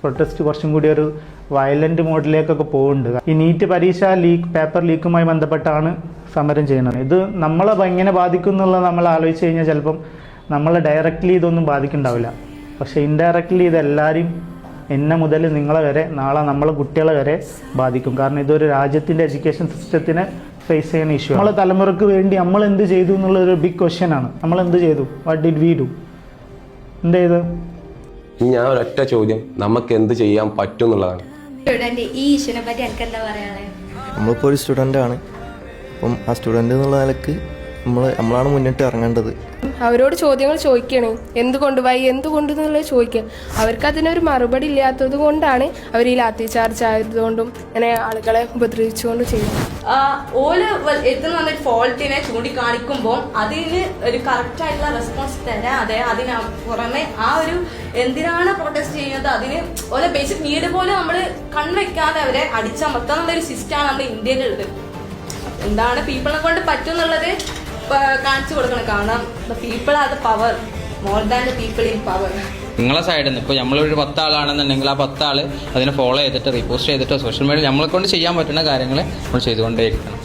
Protest കുറച്ചും കൂടി ഒരു വയലന്റ് മോഡിലേക്കൊക്കെ പോകുന്നുണ്ട്. ഈ നീറ്റ് പരീക്ഷ പേപ്പർ ലീക്കുമായി ബന്ധപ്പെട്ടാണ് സമരം ചെയ്യുന്നത്. ഇത് നമ്മളെ എങ്ങനെ ബാധിക്കും എന്നുള്ളത് നമ്മൾ ആലോചിച്ച് കഴിഞ്ഞാൽ ചിലപ്പം നമ്മളെ ഡയറക്റ്റ്ലി ഇതൊന്നും ബാധിക്കുന്നുണ്ടാവില്ല. പക്ഷേ ഇൻഡയറക്റ്റ്ലി ഇതെല്ലാവരും എന്നെ മുതൽ നിങ്ങളെ വരെ നാളെ നമ്മളെ കുട്ടികളെ വരെ ബാധിക്കും. കാരണം ഇതൊരു രാജ്യത്തിൻ്റെ എഡ്യൂക്കേഷൻ സിസ്റ്റത്തിനെ ഫേസ് ചെയ്യുന്ന ഇഷ്യൂ. നമ്മളെ തലമുറക്ക് വേണ്ടി നമ്മൾ എന്ത് ചെയ്തു എന്നുള്ളൊരു ബിഗ് ക്വസ്റ്റ്യൻ ആണ്. നമ്മൾ എന്ത് ചെയ്തു? What did we do? എന്ത് ചെയ്തു? ഞാൻ ഒരൊറ്റ ചോദ്യം, നമുക്ക് എന്ത് ചെയ്യാൻ പറ്റും എന്നുള്ളതാണ്. ഈ ഇഷ്യൂനെ പറ്റി എനിക്ക് എന്താ പറയാനുള്ളത്? നമ്മളിപ്പോൾ ഒരു സ്റ്റുഡൻ്റാണ്. അപ്പം ആ സ്റ്റുഡൻ്റ് എന്നുള്ള നിലക്ക് നമ്മളാണ് മുന്നിട്ട് ഇറങ്ങേണ്ടത്. അവരോട് ചോദ്യങ്ങൾ ചോദിക്കണം, എന്തുകൊണ്ട് എന്നുള്ളത് ചോദിക്കുക. അവർക്ക് അതിനൊരു മറുപടി ഇല്ലാത്തത് കൊണ്ടാണ് അവർ ഈ ലാത്തി ചാർജ് ആയതുകൊണ്ടും ഇങ്ങനെ ആളുകളെ ഉപദ്രവിച്ചുകൊണ്ടും ചെയ്യുന്നത്. ഓല് എത്തുന്ന ഫോൾട്ടിനെ ചൂണ്ടിക്കാണിക്കുമ്പോൾ അതിന് ഒരു കറക്റ്റ് ആയിട്ടുള്ള റെസ്പോൺസ് തരാതെ അതിന് പുറമെ ആ ഒരു എന്തിനാണ് പ്രൊട്ടസ്റ്റ് ചെയ്യുന്നത് അതിന് ഓരോ ബേസിക് നീഡ് പോലും നമ്മൾ കൺവെക്കാതെ അവരെ അടിച്ചമർത്താൻ എന്നുള്ളൊരു സിസ്റ്റമാണ് നമ്മുടെ ഇന്ത്യയിലുള്ളത്. എന്താണ് പീപ്പിളിനെ കൊണ്ട് പറ്റും എന്നുള്ളത് കാണിച്ചു കൊടുക്കണം. കാരണം the people are the power more than the people in power. നിങ്ങളെ സൈഡിൽ നിന്ന് ഇപ്പോൾ നമ്മളൊരു 10 ആളാണെന്നുണ്ടെങ്കിൽ ആ 10 ആൾ അതിനെ ഫോളോ ചെയ്തിട്ട് റീപോസ്റ്റ് ചെയ്തിട്ടോ സോഷ്യൽ മീഡിയ നമ്മളെ കൊണ്ട് ചെയ്യാൻ പറ്റുന്ന കാര്യങ്ങൾ നമ്മൾ ചെയ്തുകൊണ്ടേയിരിക്കണം.